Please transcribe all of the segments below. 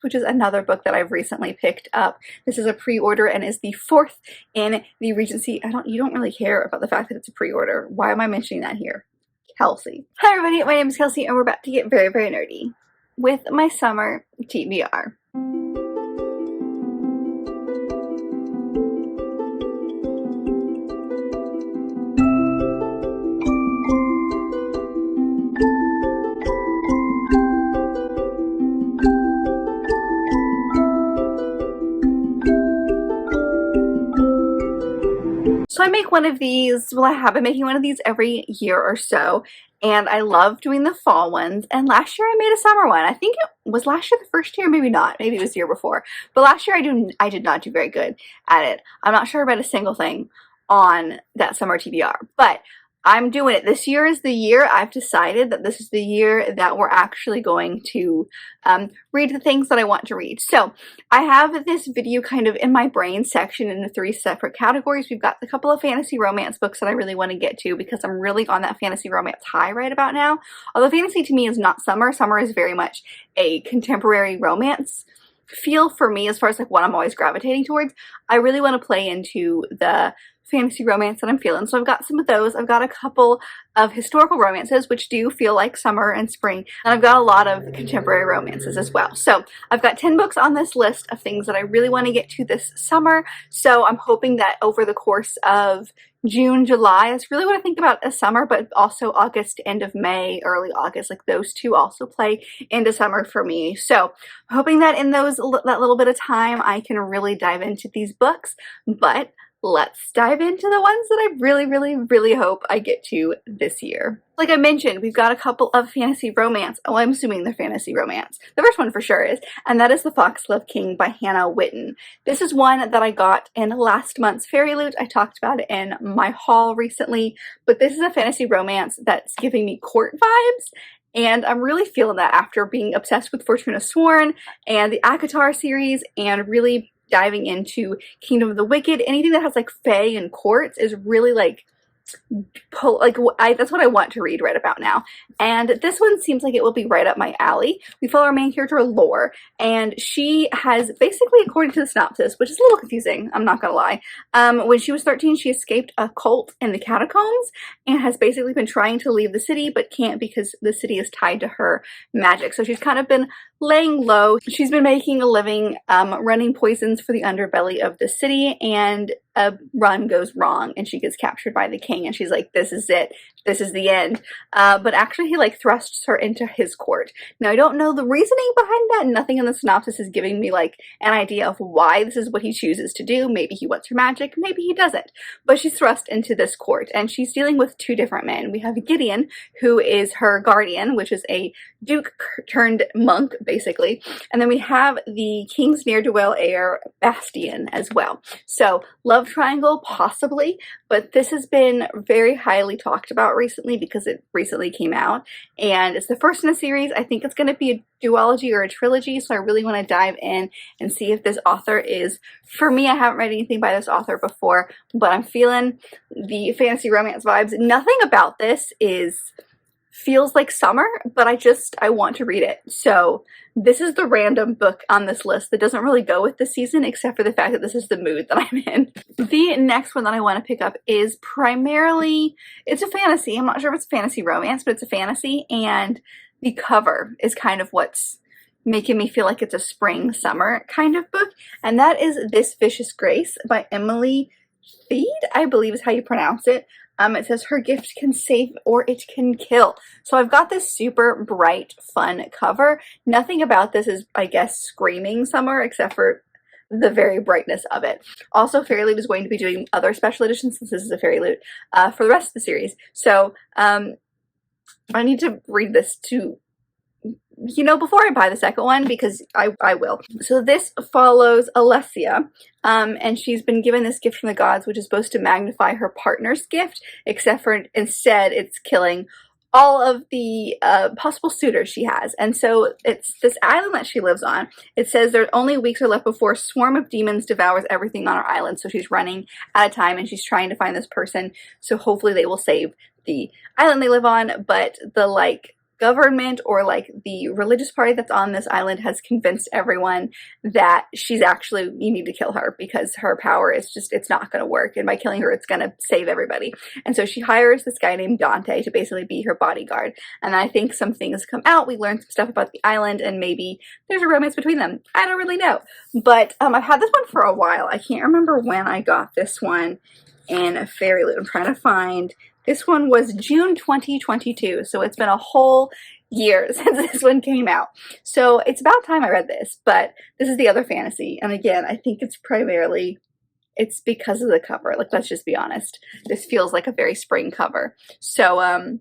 which is another book that I've recently picked up. This is a pre-order and is the 4th in the Regency. You don't really care about the fact that it's a pre-order. Why am I mentioning that here? Kelsey. Hi everybody, my name is Kelsey and we're about to get very, very nerdy with my summer TBR. So I make one of these, well, I have been making one of these every year or so, and I love doing the fall ones. And last year I made a summer one. I think it was last year the first year, maybe not. Maybe it was the year before. But last year I did not do very good at it. I'm not sure about a single thing on that summer TBR, but I'm doing it. This year is the year I've decided that this is the year that we're actually going to read the things that I want to read. So I have this video kind of in my brain section into 3 separate categories. We've got a couple of fantasy romance books that I really want to get to because I'm really on that fantasy romance high right about now. Although fantasy to me is not summer. Summer is very much a contemporary romance feel for me as far as like what I'm always gravitating towards. I really want to play into the fantasy romance that I'm feeling. So I've got some of those. I've got a couple of historical romances which do feel like summer and spring, and I've got a lot of contemporary romances as well. So I've got 10 books on this list of things that I really want to get to this summer. So I'm hoping that over the course of June, July, that's really what I think about as summer, but also August, end of May, early August, like those two also play into summer for me. So I'm hoping that in that little bit of time I can really dive into these books, but let's dive into the ones that I really, really, really hope I get to this year. Like I mentioned, we've got a couple of fantasy romance. Oh, I'm assuming they're fantasy romance. The first one for sure is, and that is The Foxglove King by Hannah Whitten. This is one that I got in last month's Fairy Loot. I talked about it in my haul recently, but this is a fantasy romance that's giving me court vibes. And I'm really feeling that after being obsessed with Fortuna Sworn and the ACOTAR series and really diving into Kingdom of the Wicked. Anything that has like fae and courts is really like that's what I want to read right about now. And this one seems like it will be right up my alley. We follow our main character, Lore, and she has basically, according to the synopsis, which is a little confusing, I'm not gonna lie, when she was 13, she escaped a cult in the catacombs and has basically been trying to leave the city, but can't because the city is tied to her magic. So she's kind of been laying low. She's been making a living running poisons for the underbelly of the city, and a run goes wrong and she gets captured by the king, and she's like, this is it, this is the end. But actually he like thrusts her into his court. Now I don't know the reasoning behind that. Nothing in the synopsis is giving me like an idea of why this is what he chooses to do. Maybe he wants her magic, maybe he doesn't. But she's thrust into this court and she's dealing with 2 different men. We have Gideon, who is her guardian, which is a duke turned monk basically, and then we have the king's ne'er-do-well heir, Bastian, as well. So love triangle possibly, but this has been very highly talked about recently because it recently came out and it's the first in a series. I think it's going to be a duology or a trilogy, so I really want to dive in and see if this author is for me. I haven't read anything by this author before, but I'm feeling the fantasy romance vibes. Nothing about this feels like summer, but I want to read it. So this is the random book on this list that doesn't really go with the season, except for the fact that this is the mood that I'm in. The next one that I want to pick up is primarily, it's a fantasy. I'm not sure if it's fantasy romance, but it's a fantasy, and the cover is kind of what's making me feel like it's a spring summer kind of book, and that is This Vicious Grace by Emily Feed, I believe is how you pronounce it. It says her gift can save or it can kill. So I've got this super bright, fun cover. Nothing about this is, I guess, screaming summer except for the very brightness of it. Also, Fairy Loot is going to be doing other special editions since this is a Fairy Loot for the rest of the series. So I need to read this to, before I buy the second one, because I will. So this follows Alessia, and she's been given this gift from the gods, which is supposed to magnify her partner's gift, except for instead it's killing all of the possible suitors she has. And so it's this island that she lives on. It says there only weeks are left before a swarm of demons devours everything on her island. So she's running out of time and she's trying to find this person. So hopefully they will save the island they live on. But the government or like the religious party that's on this island has convinced everyone that she's actually, you need to kill her because her power is just, it's not going to work, and by killing her it's going to save everybody. And so she hires this guy named Dante to basically be her bodyguard, and I think some things come out, we learn some stuff about the island, and maybe there's a romance between them. I don't really know, but I've had this one for a while. I can't remember when I got this one in Fairy Loot. I'm trying to find. This one was June 2022, so it's been a whole year since this one came out. So it's about time I read this, but this is the other fantasy, and again, I think it's primarily, it's because of the cover. Like, let's just be honest. This feels like a very spring cover. So,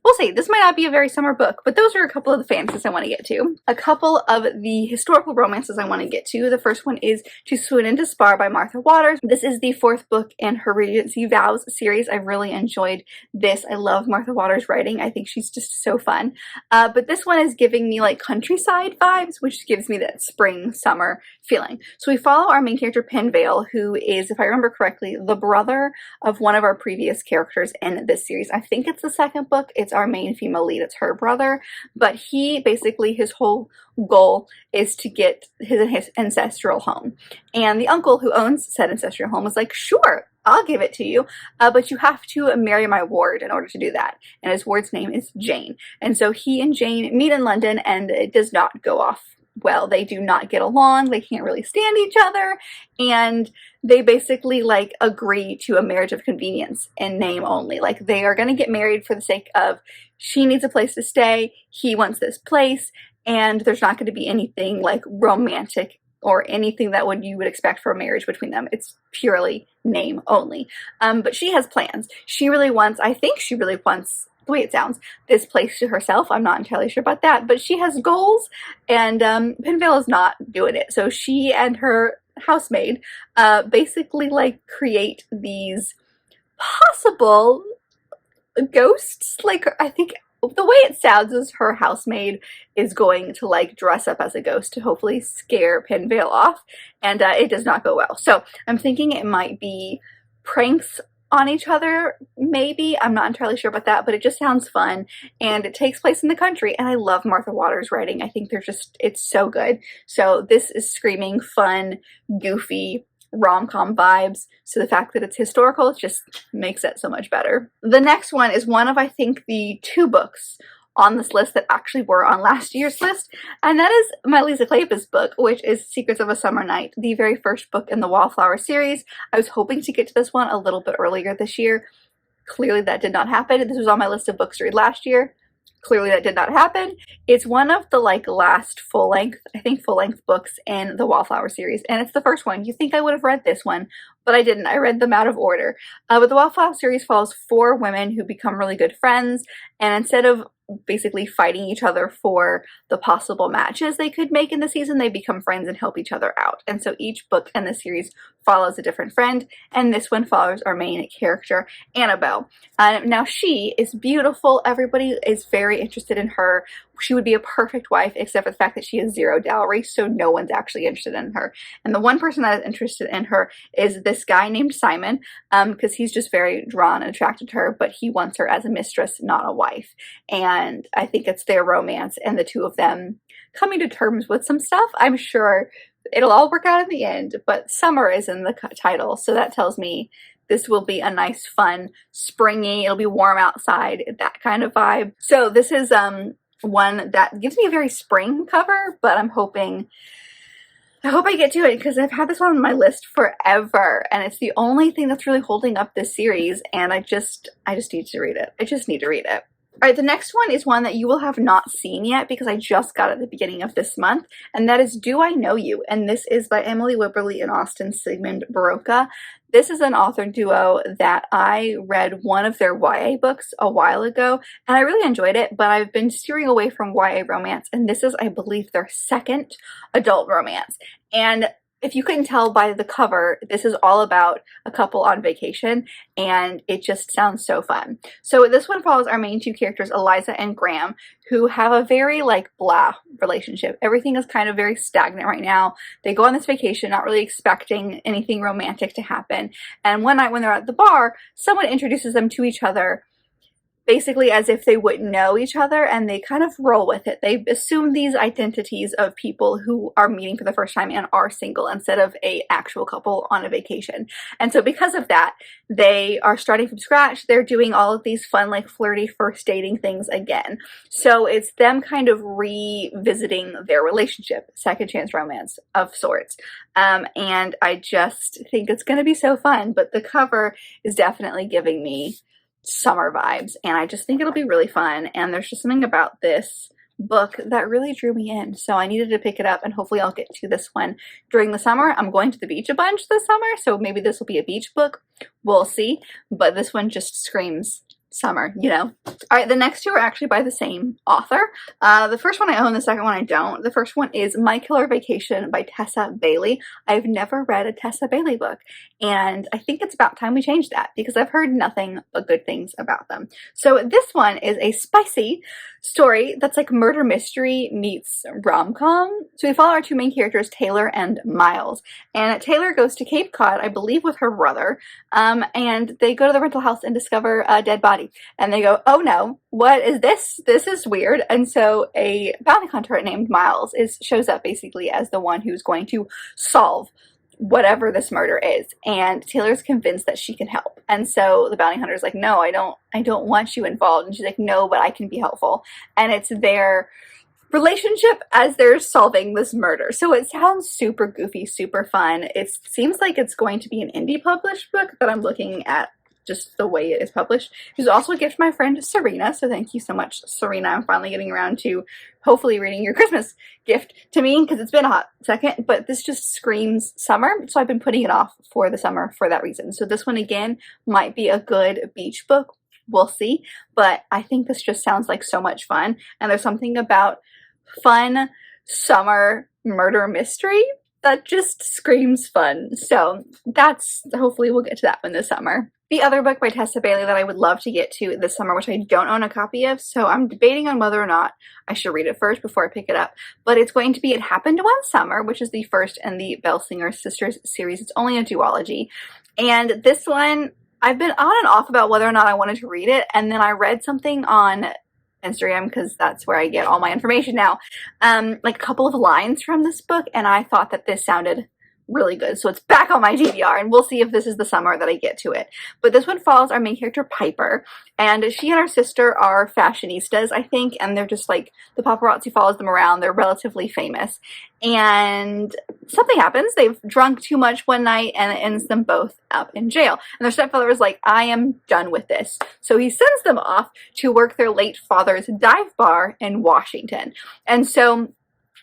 we'll see. This might not be a very summer book, but those are a couple of the fantasies I want to get to. A couple of the historical romances I want to get to. The first one is To Swoon Into Spar by Martha Waters. This is the 4th book in her Regency Vows series. I really enjoyed this. I love Martha Waters' writing. I think she's just so fun. But this one is giving me like countryside vibes, which gives me that spring, summer feeling. So we follow our main character, Penvale, who is, if I remember correctly, the brother of one of our previous characters in this series. I think it's the 2nd book. It's our main female lead. It's her brother, but he basically, his whole goal is to get his ancestral home, and the uncle who owns said ancestral home was like, sure, I'll give it to you, but you have to marry my ward in order to do that, and his ward's name is Jane. And so he and Jane meet in London, and it does not go off well. They do not get along. They can't really stand each other, and they basically like agree to a marriage of convenience in name only. Like, they are going to get married for the sake of, she needs a place to stay, he wants this place, and there's not going to be anything like romantic or anything that you would expect for a marriage between them. It's purely name only. But she has plans. She really wants, I think she really wants, the way it sounds, this place to herself. I'm not entirely sure about that, but she has goals, and Penvale is not doing it. So she and her housemaid basically like create these possible ghosts. Like, I think the way it sounds is her housemaid is going to like dress up as a ghost to hopefully scare Penvale off, and it does not go well. So I'm thinking it might be pranks on each other, maybe. I'm not entirely sure about that, but it just sounds fun, and it takes place in the country, and I love Martha Waters' writing. I think it's so good. So this is screaming fun, goofy, rom-com vibes, so the fact that it's historical just makes it so much better. The next one is one of, I think, the 2 books on this list that actually were on last year's list, and that is my Lisa Kleypas book, which is Secrets of a Summer Night, the very first book in the Wallflower series. I was hoping to get to this one a little bit earlier this year. Clearly that did not happen. This was on my list of books to read last year. Clearly that did not happen. It's one of the like last full-length books in the Wallflower series, and it's the first one. You think I would have read this one, but I didn't. I read them out of order. But the Wallflower series follows 4 women who become really good friends, and instead of basically fighting each other for the possible matches they could make in the season, they become friends and help each other out. And so each book in the series follows a different friend, and this one follows our main character, Annabelle. Now she is beautiful. Everybody is very interested in her. She would be a perfect wife, except for the fact that she has 0 dowry, so no one's actually interested in her. And the one person that is interested in her is this guy named Simon, because he's just very drawn and attracted to her, but he wants her as a mistress, not a wife. And I think it's their romance and the 2 of them coming to terms with some stuff. I'm sure it'll all work out in the end, but summer is in the title, so that tells me this will be a nice, fun, springy, it'll be warm outside, that kind of vibe. So this is one that gives me a very spring cover, but I hope I get to it because I've had this one on my list forever, and it's the only thing that's really holding up this series, and I just need to read it. I just need to read it. All right, the next one is one that you will have not seen yet because I just got it at the beginning of this month, and that is Do I Know You? And this is by Emily Wibberley and Austin Sigmund Baroka. This is an author duo that I read one of their YA books a while ago, and I really enjoyed it, but I've been steering away from YA romance, and this is, I believe, their 2nd adult romance. And if you couldn't tell by the cover, this is all about a couple on vacation, and it just sounds so fun. So this one follows our main 2 characters, Eliza and Graham, who have a very like blah relationship. Everything is kind of very stagnant right now. They go on this vacation, not really expecting anything romantic to happen. And one night when they're at the bar, someone introduces them to each other, basically as if they wouldn't know each other, and they kind of roll with it. They assume these identities of people who are meeting for the first time and are single instead of a actual couple on a vacation. And so because of that, they are starting from scratch. They're doing all of these fun, like flirty first dating things again. So it's them kind of revisiting their relationship, second chance romance of sorts. And I just think it's going to be so fun. But the cover is definitely giving me summer vibes, and I just think it'll be really fun. And there's just something about this book that really drew me in, so I needed to pick it up, and hopefully I'll get to this one during the summer. I'm going to the beach a bunch this summer, so maybe this will be a beach book. We'll see, but this one just screams summer, you know. All right, the next two are actually by the same author. The first one I own, the second one I don't. The first one is My Killer Vacation by Tessa Bailey. I've never read a Tessa Bailey book, and I think it's about time we change that because I've heard nothing but good things about them. So this one is a spicy story that's like murder mystery meets rom-com. So we follow our two main characters, Taylor and Miles. And Taylor goes to Cape Cod, I believe with her brother, and they go to the rental house and discover a dead body. And they go, oh no, what is this? This is weird. And so a bounty hunter named Miles shows up basically as the one who's going to solve whatever this murder is, and Taylor's convinced that she can help. And so the bounty hunter's like, no, I don't want you involved. And she's like, no, but I can be helpful. And it's their relationship as they're solving this murder. So it sounds super goofy, super fun. It seems like it's going to be an indie published book that I'm looking at just the way it is published. It was also a gift from my friend Serena, so thank you so much, Serena. I'm finally getting around to hopefully reading your Christmas gift to me, because it's been a hot second, but this just screams summer, so I've been putting it off for the summer for that reason. So this one, again, might be a good beach book. We'll see, but I think this just sounds like so much fun, and there's something about fun summer murder mystery that just screams fun. So that's, hopefully we'll get to that one this summer. The other book by Tessa Bailey that I would love to get to this summer, which I don't own a copy of, so I'm debating on whether or not I should read it first before I pick it up, but it's going to be It Happened One Summer, which is the first in the Belsinger Sisters series. It's only a duology, and this one, I've been on and off about whether or not I wanted to read it, and then I read something on Instagram, because that's where I get all my information now, like a couple of lines from this book, and I thought that this sounded really good. So it's back on my TBR, and we'll see if this is the summer that I get to it. But this one follows our main character, Piper, and she and her sister are fashionistas, I think, and they're just like, the paparazzi follows them around. They're relatively famous, and something happens. They've drunk too much one night, and it ends them both up in jail. And their stepfather is like, I am done with this. So he sends them off to work their late father's dive bar in Washington. And so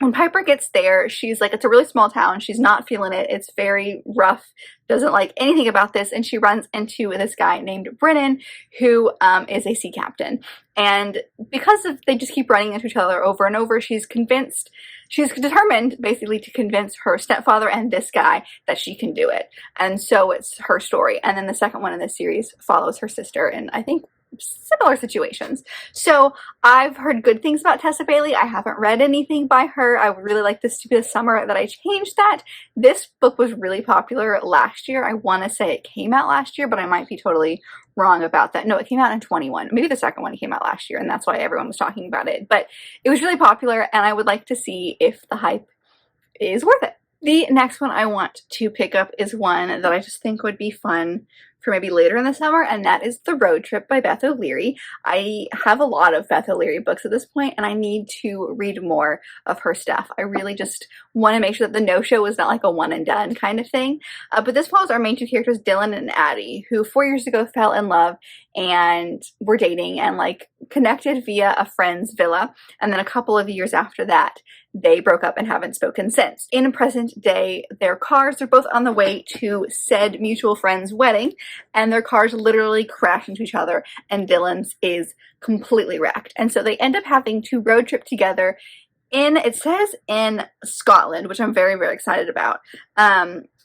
when Piper gets there, she's like, it's a really small town. She's not feeling it. It's very rough. Doesn't like anything about this. And she runs into this guy named Brennan, who is a sea captain. And because they just keep running into each other over and over, she's determined basically to convince her stepfather and this guy that she can do it. And so it's her story. And then the second one in this series follows her sister, and I think similar situations. So I've heard good things about Tessa Bailey. I haven't read anything by her. I would really like this to be the summer that I changed that. This book was really popular last year. I want to say it came out last year, but I might be totally wrong about that. No, it came out in 21. Maybe the second one came out last year, and that's why everyone was talking about it. But it was really popular, and I would like to see if the hype is worth it. The next one I want to pick up is one that I just think would be fun for maybe later in the summer, and that is The Road Trip by Beth O'Leary. I have a lot of Beth O'Leary books at this point, and I need to read more of her stuff. I really just want to make sure that the no-show is not like a one and done kind of thing. But this follows our main two characters, Dylan and Addie, who 4 years ago fell in love and were dating and like connected via a friend's villa. And then a couple of years after that, they broke up and haven't spoken since. In present day, their cars are both on the way to said mutual friend's wedding, and their cars literally crash into each other, and Dylan's is completely wrecked. And so they end up having to road trip together it says in Scotland, which I'm very, very excited about.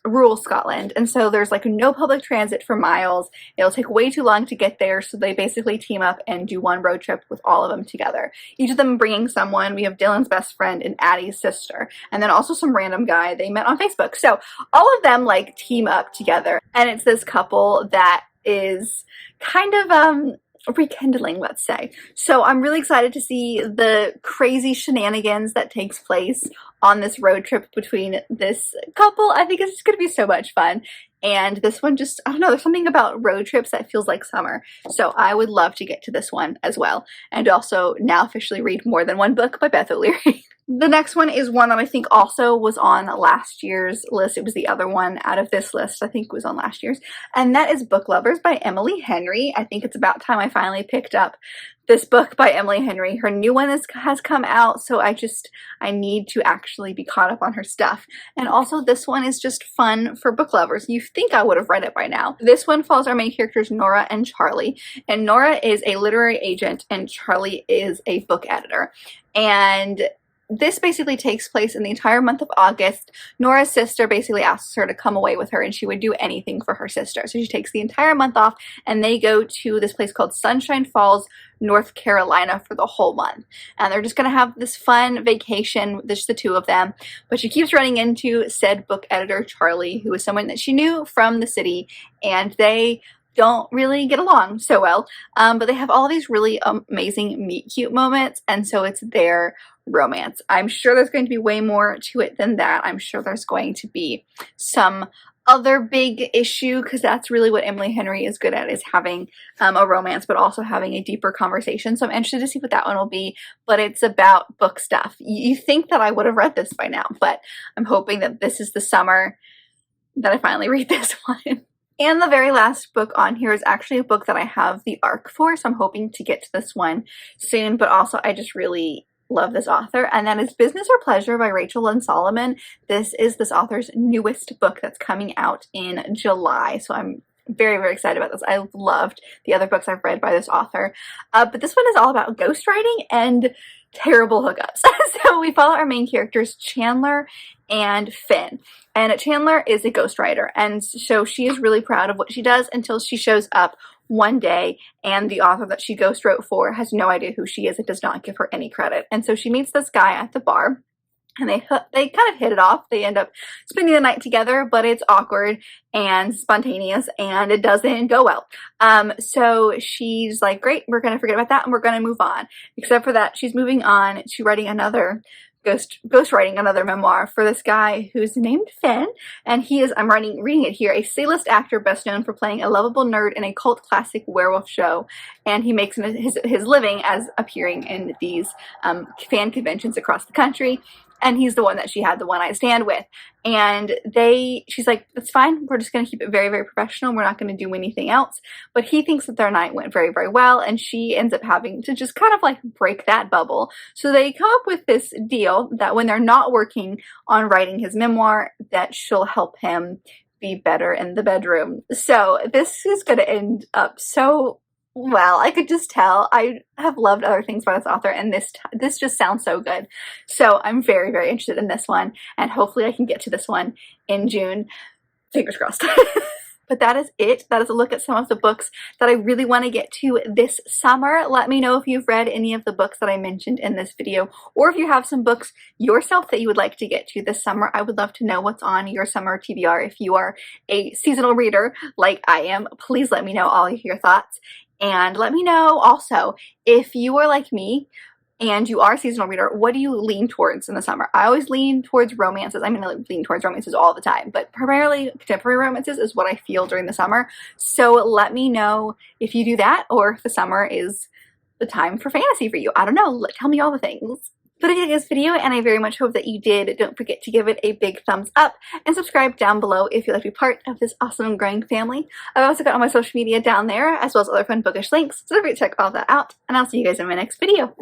Rural Scotland, and so there's like no public transit for miles. It'll take way too long to get there, so they basically team up and do one road trip with all of them together, each of them bringing someone. We have Dylan's best friend and Addie's sister, and then also some random guy they met on Facebook. So all of them like team up together, and it's this couple that is kind of rekindling, let's say. So I'm really excited to see the crazy shenanigans that takes place on this road trip between this couple. I think it's just going to be so much fun. And this one just, I don't know, there's something about road trips that feels like summer. So I would love to get to this one as well. And also now officially read more than one book by Beth O'Leary. The next one is one that I think also was on last year's list. It was the other one out of this list I think was on last year's. And that is Book Lovers by Emily Henry. I think it's about time I finally picked up this book by Emily Henry. Her new one has come out, so I need to actually be caught up on her stuff. And also this one is just fun for book lovers. You think I would have read it by now. This one follows our main characters Nora and Charlie. And Nora is a literary agent and Charlie is a book editor. And this basically takes place in the entire month of August. Nora's sister basically asks her to come away with her and she would do anything for her sister. So she takes the entire month off and they go to this place called Sunshine Falls, North Carolina for the whole month. And they're just going to have this fun vacation, just the two of them. But she keeps running into said book editor Charlie, who is someone that she knew from the city, and they don't really get along so well. But they have all these really amazing meet cute moments, and so it's their romance. I'm sure there's going to be way more to it than that. I'm sure there's going to be some other big issue, because that's really what Emily Henry is good at, is having a romance but also having a deeper conversation. So I'm interested to see what that one will be, but it's about book stuff. You think that I would have read this by now, but I'm hoping that this is the summer that I finally read this one. And the very last book on here is actually a book that I have the ARC for, so I'm hoping to get to this one soon, but also I just really love this author, and that is Business or Pleasure by Rachel Lynn Solomon. This is this author's newest book that's coming out in July, so I'm very, very excited about this. I loved the other books I've read by this author, but this one is all about ghostwriting and terrible hookups. So we follow our main characters, Chandler and Finn. And Chandler is a ghostwriter, and so she is really proud of what she does until she shows up one day and the author that she ghostwrote for has no idea who she is and does not give her any credit. And so she meets this guy at the bar, and they kind of hit it off. They end up spending the night together, but it's awkward and spontaneous and it doesn't go well. So she's like, great, we're going to forget about that and we're going to move on. Except for that, she's moving on to writing another ghostwriting another memoir for this guy who's named Finn, and he is, I'm reading it here, a C-list actor best known for playing a lovable nerd in a cult classic werewolf show, and he makes his living as appearing in these fan conventions across the country. And he's the one that she had the one-night stand with. And she's like, that's fine. We're just going to keep it very, very professional. We're not going to do anything else. But he thinks that their night went very, very well. And she ends up having to just kind of like break that bubble. So they come up with this deal that when they're not working on writing his memoir, that she'll help him be better in the bedroom. So this is going to end up so well. I could just tell. I have loved other things by this author, and this just sounds so good. So I'm very, very interested in this one, and hopefully I can get to this one in June. Fingers crossed. But that is it. That is a look at some of the books that I really want to get to this summer. Let me know if you've read any of the books that I mentioned in this video, or if you have some books yourself that you would like to get to this summer. I would love to know what's on your summer TBR. If you are a seasonal reader like I am, please let me know all of your thoughts. And let me know also, if you are like me and you are a seasonal reader, what do you lean towards in the summer? I always lean towards romances. I mean, I lean towards romances all the time, but primarily contemporary romances is what I feel during the summer. So let me know if you do that, or if the summer is the time for fantasy for you. I don't know. Tell me all the things. But if you like this video, and I very much hope that you did, don't forget to give it a big thumbs up and subscribe down below if you'd like to be part of this awesome and growing family. I've also got all my social media down there, as well as other fun bookish links, so don't forget to check all that out, and I'll see you guys in my next video.